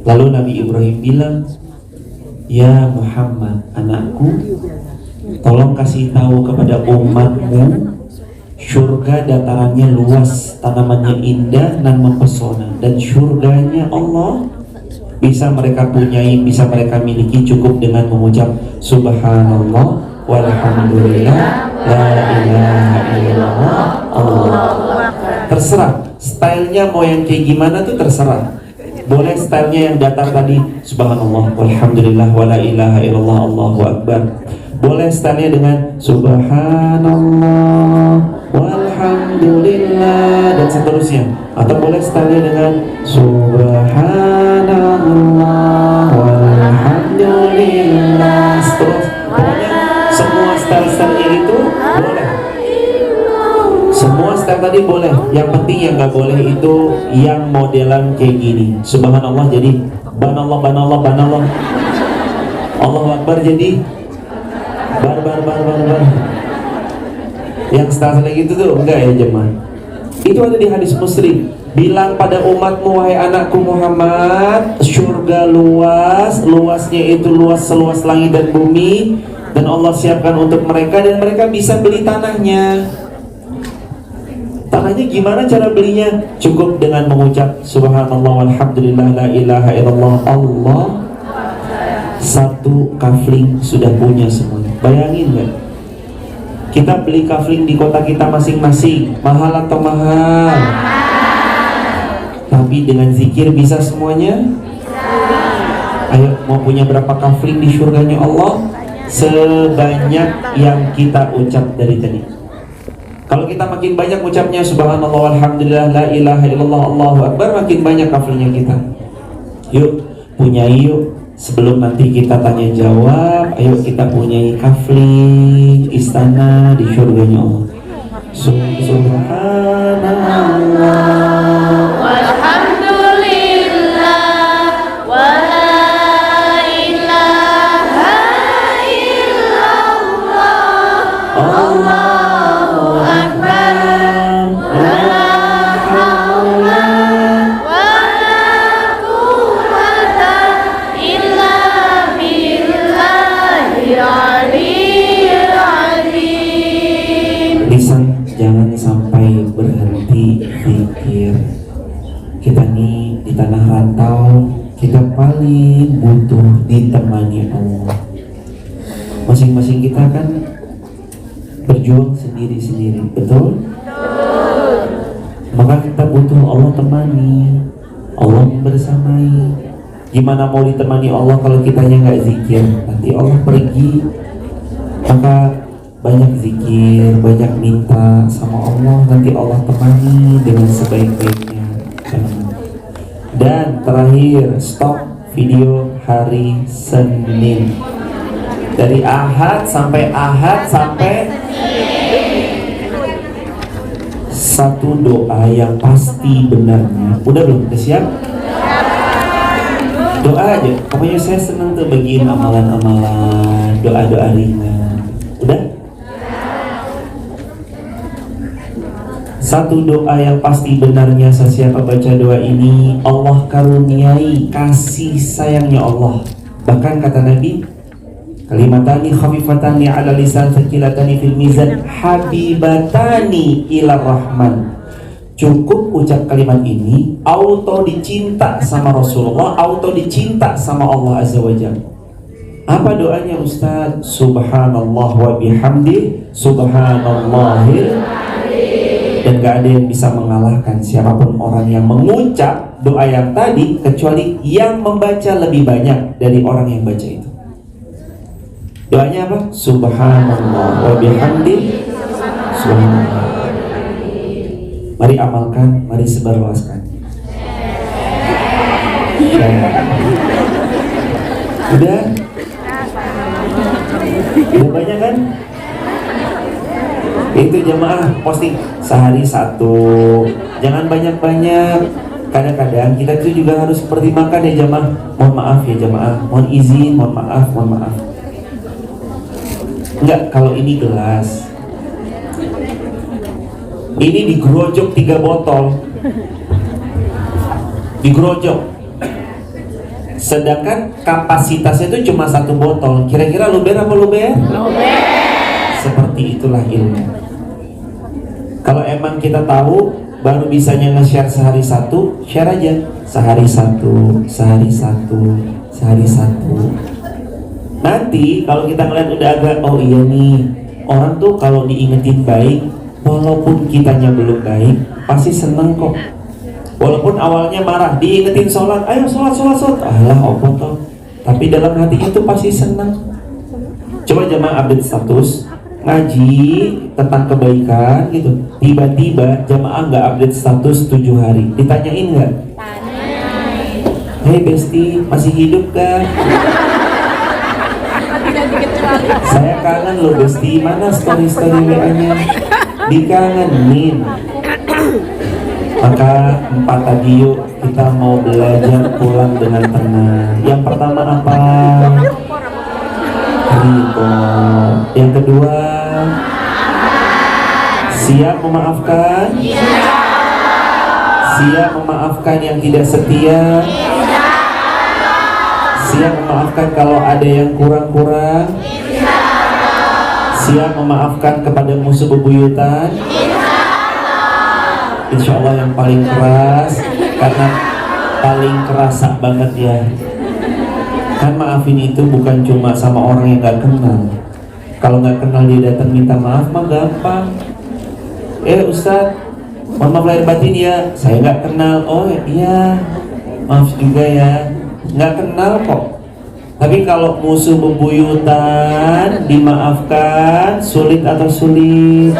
Lalu Nabi Ibrahim bilang, "Ya Muhammad, anakku, tolong kasih tahu kepada umatmu, surga datarannya luas, tanamannya indah dan mempesona, dan surganya Allah bisa mereka punyai, bisa mereka miliki cukup dengan mengucap Subhanallah walhamdulillah la ilaha illallah Allah." Terserah stylenya mau yang kayak gimana tuh terserah. Boleh stylenya yang datar tadi Subhanallah walhamdulillah wa la ilaha illallah Allahu akbar. Boleh stylenya dengan Subhanallah walhamdulillah dan seterusnya. Atau boleh stylenya dengan Subhanallah walhamdulillah seterus. Pokoknya semua style-style itu boleh. Semua style tadi boleh. Yang penting yang nggak boleh itu yang modelan kayak gini. Subhanallah jadi banallah banallah banallah. Allahu akbar jadi bar. Yang style gitu tuh enggak ya jemaah. Itu ada di hadis Muslim. Bilang pada umatmu, wahai anakku Muhammad, surga luas, luasnya itu luas seluas langit dan bumi, dan Allah siapkan untuk mereka dan mereka bisa beli tanahnya. Tanahnya gimana cara belinya? Cukup dengan mengucap Subhanallah walhamdulillah la ilaha illallah Allah. Satu kafling sudah punya semuanya. Bayangin kan? Kita beli kafling di kota kita masing-masing, mahal atau mahal? Tapi dengan zikir bisa semuanya? Ayo, mau punya berapa kafling di surganya Allah? Sebanyak yang kita ucap dari tadi. Kalau kita makin banyak ucapnya Subhanallah walhamdulillah la ilaha illallah Allahu akbar, makin banyak kafilnya kita. Yuk, punyai yuk. Sebelum nanti kita tanya jawab, ayo kita punyai kafling istana di surganya Allah. Subhanallah walhamdulillah wa la ilaha illallah Allahu akbar wa la hawla wa la quwwata illa billahil aliyyil azim. Lisan jangan sampai berhenti pikir. Kita nih di tanah rantau, kita paling butuh ditemani Allah. Masing-masing kita kan berjuang sendiri-sendiri, betul? Maka kita butuh Allah temani, Allah bersamai. Gimana mau ditemani Allah kalau kitanya nggak zikir? Nanti Allah pergi. Maka banyak zikir, banyak minta sama Allah, nanti Allah temani dengan sebaik-baiknya. Dan terakhir, stop video hari Senin. Dari Ahad sampai satu doa yang pasti benarnya. Udah belum? Udah siap? Doa aja. Pokoknya saya senang tuh bagiin amalan-amalan, doa-doa ringan. Udah? Satu doa yang pasti benarnya sesiapa baca doa ini, Allah karuniai kasih sayangnya Allah. Bahkan kata Nabi, kalimatani khafifatani ala lisan thaqilatani fil mizan habibatani ila rahman. Cukup ucap kalimat ini, auto dicinta sama Rasulullah, auto dicinta sama Allah Azza wa Jalla. Apa doanya Ustaz? Subhanallah wa bihamdi subhanallahil. Dan gak ada yang bisa mengalahkan siapapun orang yang mengucap doa yang tadi, kecuali yang membaca lebih banyak dari orang yang baca itu. Doanya apa? Subhanallah wa bihamdi subhanallah. Mari amalkan, mari sebarluaskan. Udah? Udah banyak kan? Itu jemaah posting sehari satu, jangan banyak-banyak. Kadang-kadang kita itu juga harus pertimbangkan ya jemaah. Mohon maaf ya jemaah, mohon izin, mohon maaf. Enggak, kalau ini gelas, ini digerojok 3 botol, digerojok. Sedangkan kapasitasnya itu cuma 1 botol. Kira-kira luber apa luber? Luber. Seperti itulah ilmu. Kalau emang kita tahu, baru bisanya nge-share sehari 1, share aja. Sehari 1, sehari 1, sehari 1. Nanti kalau kita ngeliat udah agak, oh iya nih, orang tuh kalau diingetin baik, walaupun kitanya belum baik, pasti seneng kok. Walaupun awalnya marah, diingetin sholat, ayo sholat. Alah, apa toh? Tapi dalam hatinya tuh pasti seneng. Coba jamaah update status, ngaji tentang kebaikan gitu. Tiba-tiba jamaah nggak update status 7 hari. Ditanyain nggak? Hei Besti, masih hidup kan? Saya kangen loh Besti, mana story-story WA-nya? Dikangenin. Maka 4 tadi yuk kita mau belajar pulang dengan tenang. Yang pertama apa? Ridho. Yang kedua, siap memaafkan? Siap memaafkan yang tidak setia? Siap memaafkan kalau ada yang kurang-kurang? Siap memaafkan kepada musuh bebuyutan? Insya Allah yang paling keras, karena paling kerasa banget ya. Kan maafin itu bukan cuma sama orang yang gak kenal. Kalau gak kenal dia datang minta maaf mah gampang. Ustaz, mohon maaf lahir batin ya, saya gak kenal. Oh iya, maaf juga ya, gak kenal kok. Tapi kalau musuh bebuyutan dimaafkan, sulit atau sulit?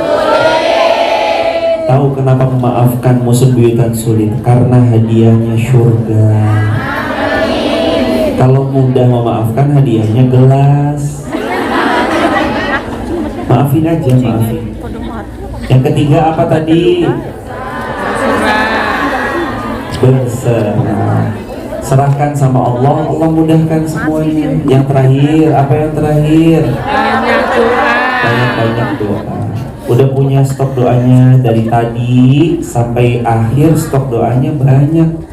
Tahu kenapa memaafkan musuh bebuyutan sulit? Karena hadiahnya surga. Kalau mudah memaafkan, hadiahnya gelas. Maafin aja, maafin. Yang ketiga apa tadi? Berserah. Serahkan sama Allah, Allah mudahkan semuanya. Yang terakhir, apa yang terakhir? Banyak-banyak doa. Udah punya stok doanya dari tadi sampai akhir, stok doanya banyak.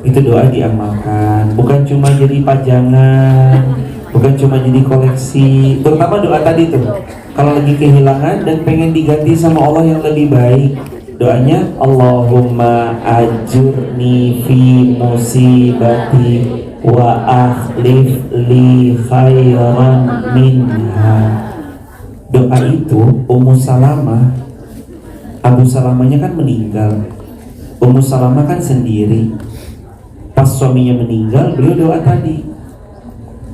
Itu doa diamalkan, bukan cuma jadi pajangan, bukan cuma jadi koleksi. Terutama doa tadi tuh, kalau lagi kehilangan dan pengen diganti sama Allah yang lebih baik, doanya Allahumma ajurni fi musibati wa akhlif li khairan minha. Doa itu Ummu Salamah, Abu Salamahnya kan meninggal, Ummu Salamah kan sendiri. Pas suaminya meninggal, beliau doa tadi.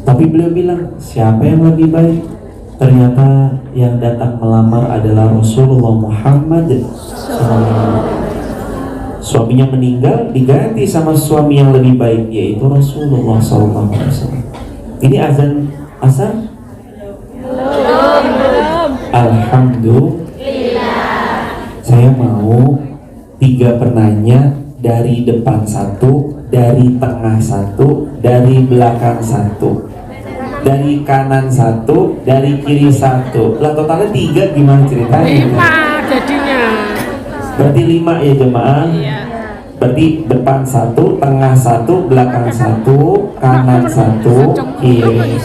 Tapi beliau bilang, siapa yang lebih baik? Ternyata yang datang melamar adalah Rasulullah Muhammad SAW. Suaminya meninggal, diganti sama suami yang lebih baik, yaitu Rasulullah SAW. Ini azan? Alhamdulillah. Saya mau 3 penanya, dari depan 1, dari tengah 1, dari belakang 1, dari kanan 1, dari kiri 1. Lah totalnya 3, gimana ceritanya? 5 jadinya. Berarti 5 ya jemaah? Iya. Berarti depan 1, tengah 1, belakang 1, kanan 1, kiri.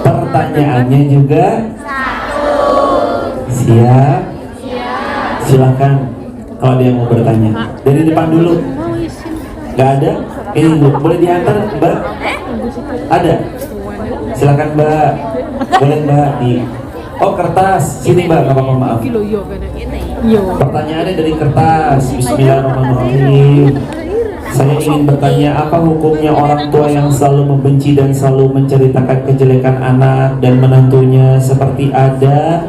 Pertanyaannya juga siap? Silakan kalau ada yang mau bertanya. Dari depan dulu. Gak ada? Ini boleh diantar Mbak? Ada? Silakan Mbak. Boleh Mbak di. Oh kertas. Sini Mbak, gak apa-apa, maaf. Pertanyaannya dari kertas. Bismillahirrahmanirrahim. Saya ingin bertanya, apa hukumnya orang tua yang selalu membenci dan selalu menceritakan kejelekan anak dan menantunya, seperti ada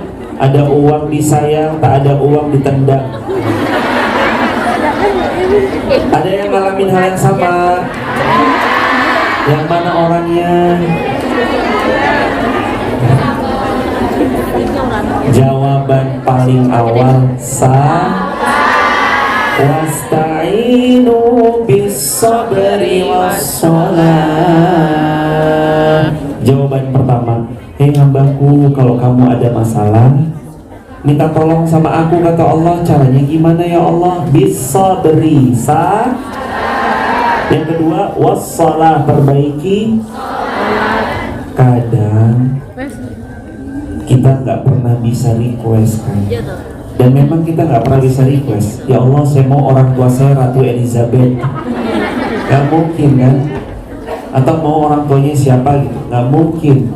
uang disayang, tak ada uang ditendang. Ada yang ngalamin hal yang sama? Yang mana orangnya? Jawaban paling awal wasta'inu bis-sabri was-shalah. Jawaban pertama, hei hambaku, kalau kamu ada masalah, minta tolong sama aku, kata Allah. Caranya gimana ya Allah? Bis-sabri, Yang kedua, wassalah, perbaiki. Kadang kita nggak pernah bisa request kan, dan memang kita nggak pernah bisa request, ya Allah saya mau orang tua saya Ratu Elizabeth, nggak mungkin kan, atau mau orang tuanya siapa gitu, nggak mungkin.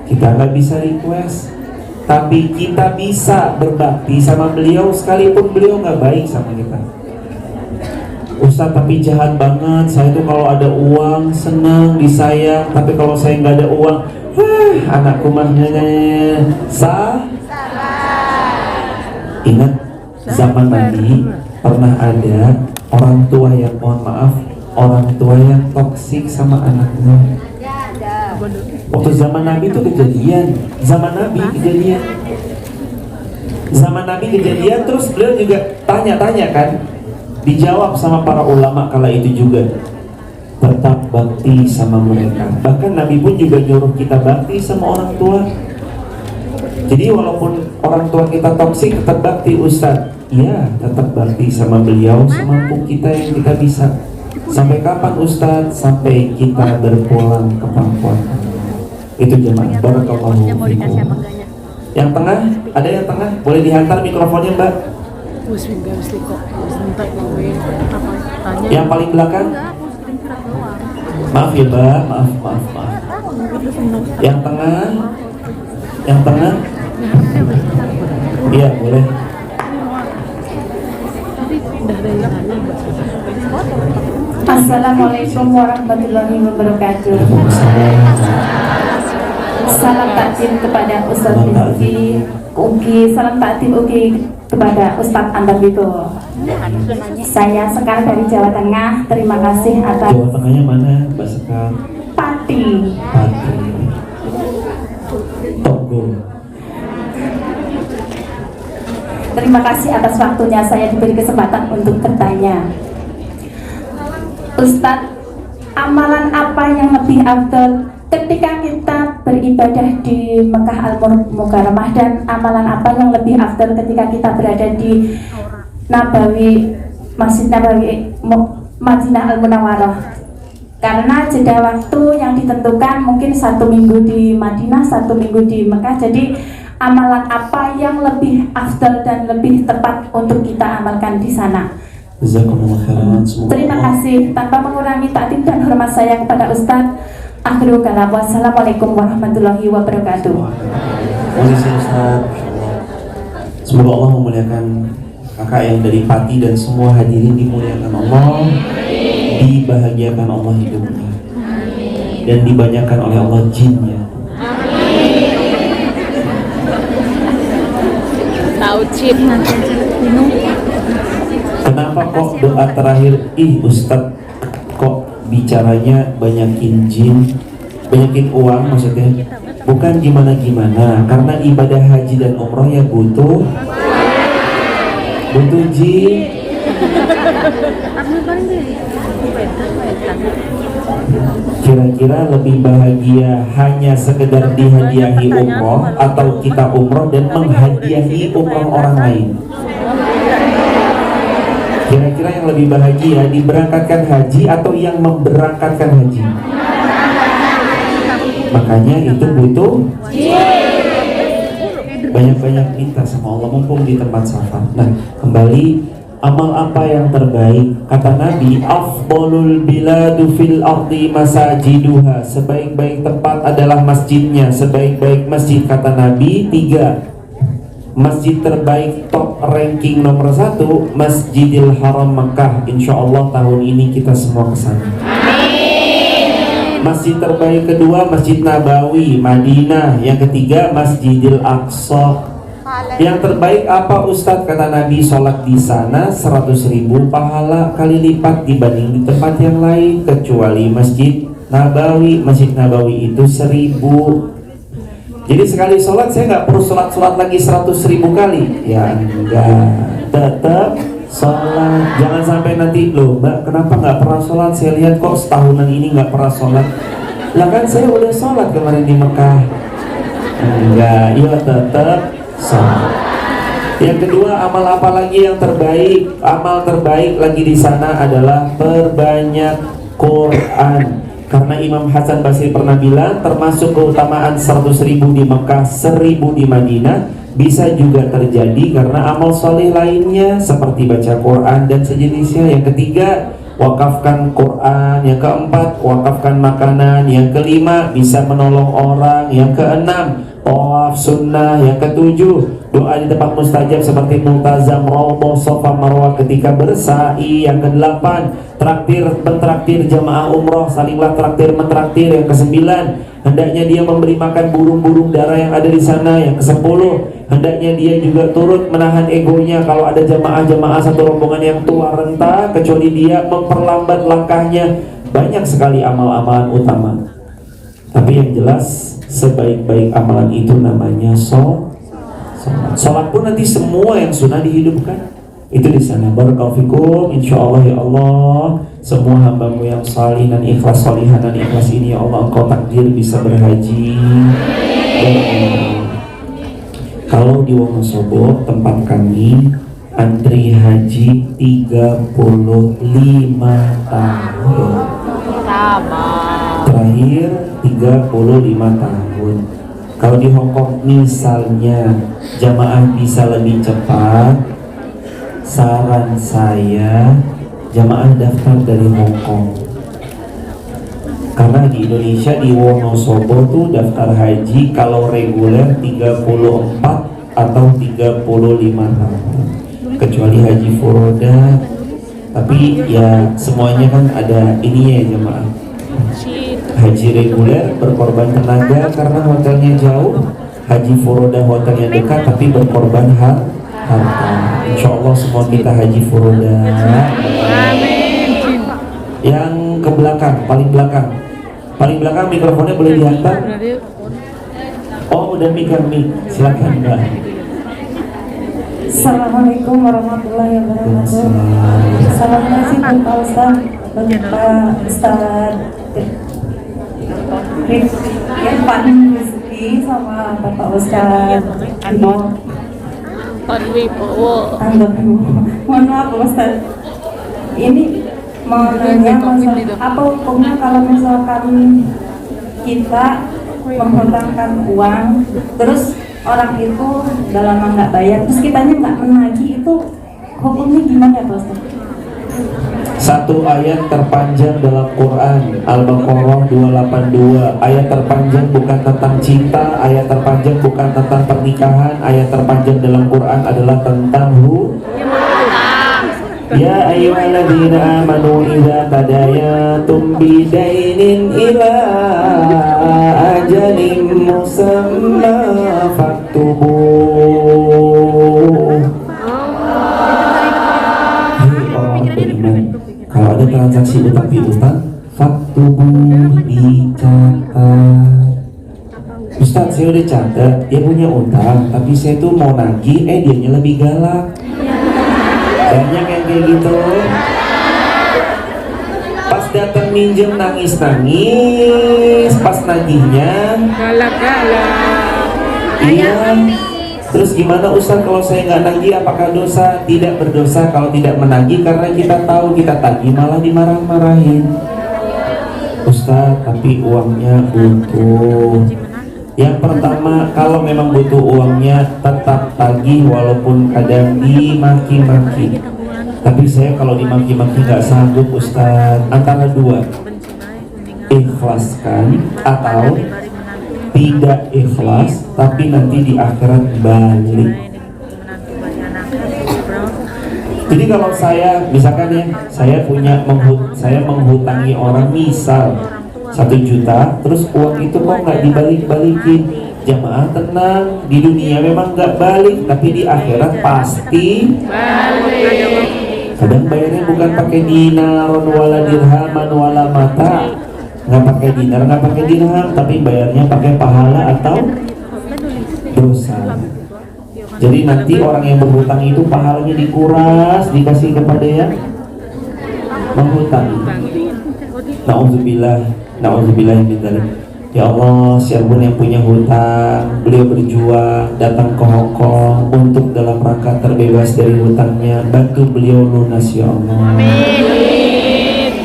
Kita nggak bisa request, tapi kita bisa berbakti sama beliau sekalipun beliau nggak baik sama kita. Ustaz tapi jahat banget, saya tuh kalau ada uang senang disayang, tapi kalau saya nggak ada uang, anakku mahnya Ingat zaman Nabi pernah ada orang tua yang, mohon maaf, orang tua yang toksik sama anaknya. Waktu zaman Nabi itu kejadian, zaman Nabi kejadian, terus beliau juga tanya-tanya kan, dijawab sama para ulama kala itu juga, tetap bakti sama mereka. Bahkan Nabi pun juga nyuruh kita bakti sama orang tua. Jadi walaupun orang tua kita toksik, tetap bakti. Ustaz, iya tetap bakti sama beliau semampu kita yang kita bisa. Sampai kapan Ustaz? Sampai kita berpulang ke pangkuan. Itu jemaah. Barakallahu fikum. Yang tengah, ada yang tengah? Boleh dihantar mikrofonnya Mbak. Yang paling belakang? Maaf ya Mbak, maaf. Yang tengah? Yang tengah? Iya boleh. Assalamualaikum warahmatullahi wabarakatuh. Salam takdim kepada Ustaz Ugi, salam takdim Ugi kepada Ustadz Antar Bibo. Saya Sekar dari Jawa Tengah. Terima kasih atas. Jawa Tengahnya mana Mbak Sekar? Pati. Togo. Terima kasih atas waktunya saya diberi kesempatan untuk bertanya. Ustadz, amalan apa yang lebih afdal ketika kita beribadah di Mekah Al-Mukarramah, dan amalan apa yang lebih afdal ketika kita berada di Nabawi, Masjid Nabawi Madinah Al-Munawwarah? Karena jeda waktu yang ditentukan mungkin 1 minggu di Madinah, 1 minggu di Mekah. Jadi amalan apa yang lebih afdal dan lebih tepat untuk kita amalkan di sana? Terima kasih. Tanpa mengurangi takdim dan hormat saya kepada Ustadz, akhirul kalam. Wassalamualaikum warahmatullahi wabarakatuh. Semoga Allah memuliakan kakak yang dari Pati dan semua hadirin dimuliakan Allah, dibahagiakan Allah hidupnya, dan dibanyakan oleh Allah jinnya. Tahu chip Kenapa kok doa terakhir, Ustadz kok bicaranya banyakin jin, banyakin uang maksudnya? Bukan gimana-gimana, karena ibadah haji dan umroh ya butuh jin. Kira-kira lebih bahagia hanya sekedar dihadiahi umroh atau kita umroh dan menghadiahi umroh orang lain? Kira-kira yang lebih bahagia diberangkatkan haji atau yang memberangkatkan haji? Makanya itu butuh banyak-banyak minta sama Allah mumpung di tempat safar. Nah, kembali, amal apa yang terbaik? Kata Nabi, afdalul biladu fil ardi masajiduha. Sebaik-baik tempat adalah masjidnya. Sebaik-baik masjid, kata Nabi, 3. Masjid terbaik top ranking nomor 1 Masjidil Haram Mekah. Insya Allah tahun ini kita semua kesana. Masjid terbaik kedua Masjid Nabawi Madinah. Yang ketiga Masjidil Aqsa. Yang terbaik apa Ustadz? Kata Nabi, sholat di sana 100.000 pahala kali lipat dibanding di tempat yang lain, kecuali Masjid Nabawi. Masjid Nabawi itu 1.000. Jadi sekali sholat saya nggak perlu sholat lagi 100.000 kali. Ya enggak, tetap sholat. Jangan sampai nanti, loh Mbak kenapa nggak pernah sholat? Saya lihat kok setahunan ini nggak pernah sholat. Lah kan saya udah sholat kemarin di Mekah. Enggak, ya tetap sholat. Yang kedua, amal apa lagi yang terbaik? Amal terbaik lagi di sana adalah perbanyak Quran. Karena Imam Hasan Basri pernah bilang termasuk keutamaan 100.000 di Mekah, 1.000 di Madinah bisa juga terjadi karena amal soleh lainnya seperti baca Quran dan sejenisnya. Yang ketiga, wakafkan Quran. Yang keempat, wakafkan makanan. Yang kelima, bisa menolong orang. Yang keenam, tawaf sunnah. Yang ketujuh, doa di tempat mustajab seperti multazam, raudhah, safa, marwah ketika bersa'i. Yang kedelapan, mentraktir jamaah umroh, salinglah traktir mentraktir. Yang kesembilan, hendaknya dia memberi makan burung-burung dara yang ada di sana. Yang kesepuluh, hendaknya dia juga turut menahan egonya kalau ada jamaah satu rombongan yang tua renta, kecuali dia memperlambat langkahnya. Banyak sekali amal-amalan utama. Tapi yang jelas sebaik-baik amalan itu namanya sholat. Sholat pun nanti semua yang sunnah dihidupkan itu di sana. Barakallahu fikum. Insyaallah ya Allah, semua hambamu yang salih dan ikhlas, salihah dan ikhlas ini ya Allah, Engkau takdir bisa berhaji. Kalau di Wonosobo tempat kami antri haji 35 tahun. Sama. Terakhir 35 tahun. Kalau di Hongkong misalnya jamaah bisa lebih cepat, saran saya jamaah daftar dari Hongkong. Karena di Indonesia di Wonosobo tuh daftar haji kalau reguler 34 atau 35 tahun. Kecuali haji furoda. Tapi ya semuanya kan ada ininya ya jamaah. Haji reguler berkorban tenaga karena hotelnya jauh. Haji furoda hotelnya dekat tapi berkorban harta. Insya Allah semua kita haji furoda. Yang ke belakang, paling belakang mikrofonnya boleh dihantar. Oh udah mik, silakan Mbak. Assalamualaikum warahmatullahi wabarakatuh. Assalamualaikum Pak Ustaz, Pak Ustaz Irfan Rizky sama Bapak Ustaz Tanwi Bowo. Mohon maaf Pak Ustaz, ini mau nanya apa hukumnya kalau misalkan kita menghutangkan uang terus orang itu udah lama nggak bayar terus kitanya nggak menagih, itu hukumnya gimana ya Pak Ustaz? Satu ayat terpanjang dalam Quran, Al-Baqarah 282. Ayat terpanjang bukan tentang cinta, ayat terpanjang bukan tentang pernikahan. Ayat terpanjang dalam Quran adalah tentang Ya ayyuhalladzina amanu idza tadayatum bidainin ila ajalin musamma faktubuh. Hei orang beriman, kalau ada transaksi utang piutang, faktubuh, dicatat. Ustaz, saya udah catat, dia punya utang, tapi saya tuh mau nagih, dianya lebih galak. Banyak yang kayak gitu. Pas datang minjem nangis-nangis, pas nagihnya Galak-galak. iya. Terus gimana Ustaz kalau saya nggak nagih, apakah dosa? Tidak berdosa kalau tidak menagih, karena kita tahu kita tagih malah dimarah-marahin. Ustaz, tapi uangnya butuh. Yang pertama, kalau memang butuh uangnya tetap tagih walaupun kadang dimaki-maki. Tapi saya kalau dimaki-maki nggak sanggup Ustaz. Antara dua, ikhlaskan atau tidak ikhlas, tapi nanti di akhirat balik. Jadi kalau saya misalkan ya, saya menghutangi orang misal 1 juta, terus uang itu kok nggak dibalik-balikin. Jamaah tenang, di dunia memang nggak balik, tapi di akhirat pasti Balik. Kadang bayarnya bukan pakai dinar wala dirhaman wala mata, nggak pakai dinar, nggak pakai dirham, tapi bayarnya pakai pahala atau dosa. Jadi nanti orang yang berhutang itu pahalanya dikuras, dikasih kepada yang menghutang. Na'udzubillah min dzalik. Ya Allah, siapapun yang punya hutang, beliau berjuang datang ke Hongkong untuk dalam rangka terbebas dari hutangnya, bantu beliau lunas ya Allah.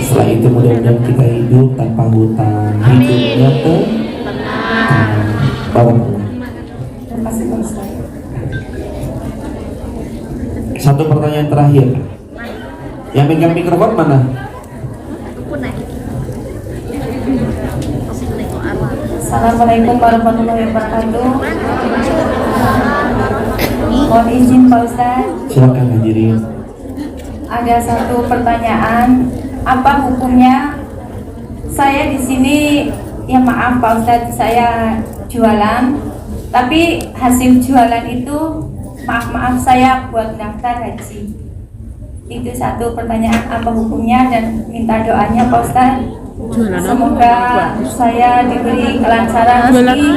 Setelah itu mudah-mudahan kita hidup tanpa hutang, hidupnya tenang. Barakallah. Terima kasih Pak Ustaz. Satu pertanyaan terakhir. Yang megang mikrofon mana? Assalamualaikum warahmatullahi wabarakatuh. Mohon izin Pak Ustaz, Silakan hadirin. ada satu pertanyaan. Apa hukumnya saya di sini, ya maaf Pak Ustaz, saya jualan, tapi hasil jualan itu maaf saya buat daftar haji. Itu satu pertanyaan, apa hukumnya, dan minta doanya Pak Ustaz. Semoga saya diberi kelancaran rezeki,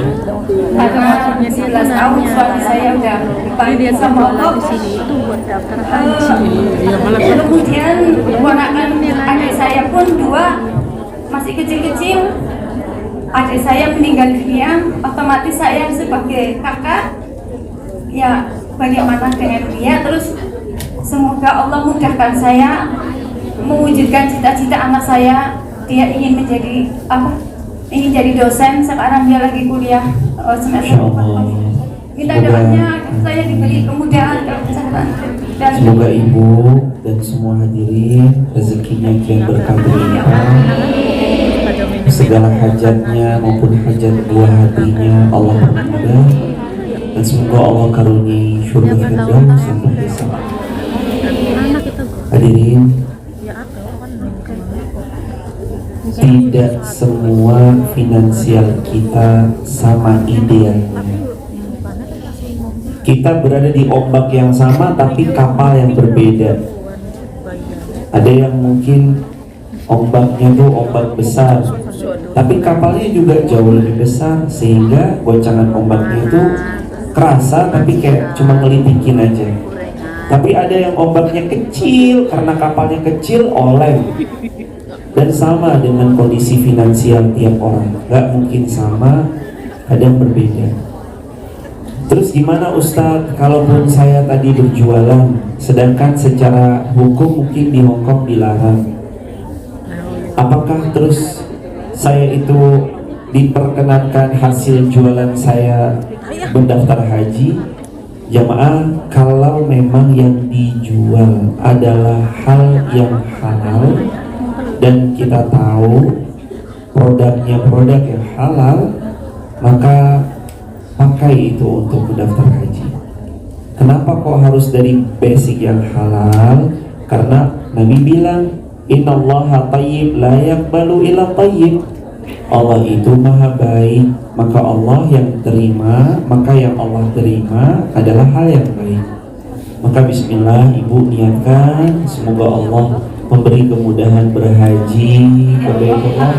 karena 11 tahun suami saya udah dipanggil sama Allah. Kemudian ponakan adik saya pun 2 masih kecil-kecil. Adik saya meninggal dunia, otomatis saya sebagai kakak, ya bagaimana dengan dia. Terus semoga Allah mudahkan saya mewujudkan cita-cita anak saya. Dia ingin menjadi apa? Ingin jadi dosen. Sekarang dia lagi kuliah semester 4. Minta doanya saya diberi kemudahan, kelancaran, dan Semoga ibu dan semua hadirin rezekinya kian berkah berlimpah, segala hajatnya maupun hajat buah hatinya Allah permudah, dan semoga Allah karuniai syurga firdaus sampai besok. Hadirin, tidak semua finansial kita sama idealnya. Kita berada di ombak yang sama tapi kapal yang berbeda. Ada yang mungkin ombaknya tuh ombak besar, tapi kapalnya juga jauh lebih besar, sehingga goncangan ombaknya itu kerasa tapi kayak cuma ngelitikin aja. Tapi ada yang ombaknya kecil, karena kapalnya kecil oleng. Dan sama dengan kondisi finansial tiap orang, gak mungkin sama, kadang berbeda. Terus gimana Ustadz, kalaupun saya tadi berjualan, sedangkan secara hukum mungkin di Hongkong dilarang, apakah terus saya itu diperkenankan hasil jualan saya mendaftar haji? Jamaah, kalau memang yang dijual adalah hal yang halal dan kita tahu produknya produk yang halal, maka pakai itu untuk mendaftar haji. Kenapa kok harus dari basic yang halal? Karena Nabi bilang, innallaha thayyib la yaqbalu illa thayyib. Allah itu maha baik, maka Allah yang terima, maka yang Allah terima adalah hal yang baik. Maka bismillah, ibu niatkan, semoga Allah memberi kemudahan berhaji ke Baitullah,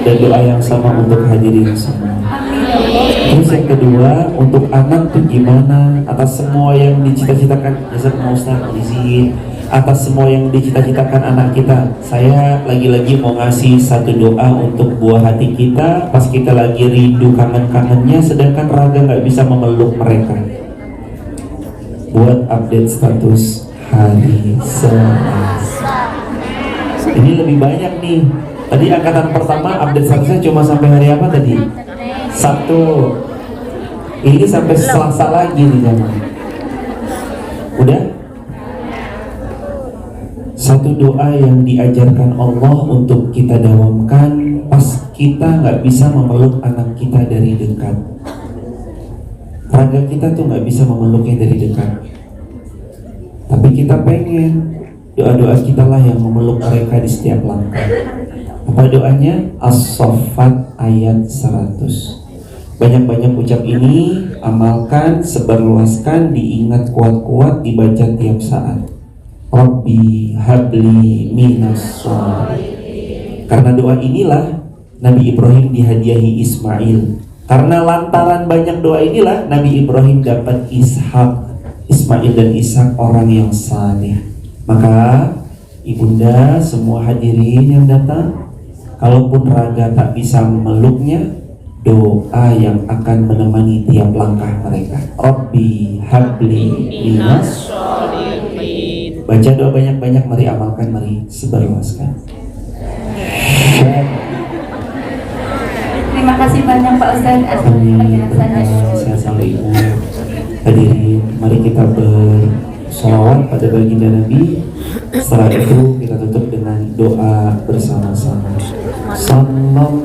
dan doa yang sama untuk hadirin semua. Terus yang kedua, untuk anak tuh gimana? Atas semua yang dicita-citakan, jazakumullah Ustaz, izin, atas semua yang dicita-citakan anak kita, saya lagi-lagi mau ngasih satu doa untuk buah hati kita pas kita lagi rindu kangen-kangennya, sedangkan raga nggak bisa memeluk mereka. Buat update status hari Selasa. Ini lebih banyak nih. Tadi angkatan pertama update statusnya cuma sampai hari apa tadi? Sabtu. Ini sampai Selasa lagi nih zaman. Udah? Satu doa yang diajarkan Allah untuk kita dawamkan pas kita nggak bisa memeluk anak kita dari dekat. Raga kita tuh nggak bisa memeluknya dari dekat, tapi kita pengen. Doa-doa kita lah yang memeluk mereka di setiap langkah. Apa doanya? As-Saffat ayat 100. Banyak-banyak ucap ini, amalkan, sebarluaskan, diingat kuat-kuat, dibaca tiap saat. Rabbi habli minas sholihin. Karena doa inilah Nabi Ibrahim dihadiahi Ismail. Karena lantaran banyak doa inilah Nabi Ibrahim dapat Ishak. Ismail dan Ishak orang yang saleh. Maka ibunda, semua hadirin yang datang, kalaupun raga tak bisa memeluknya, doa yang akan menemani tiap langkah mereka. Rabbi habli minas sholihin. Baca doa banyak-banyak, mari amalkan, mari sebarluaskan. Terima kasih banyak Pak Ustadz atas Amin. penjelasannya. Sehat selalu Ibu. Hadirin, mari kita bersolawat pada baginda Nabi. Setelah itu kita tutup dengan doa bersama-sama. Sallallahu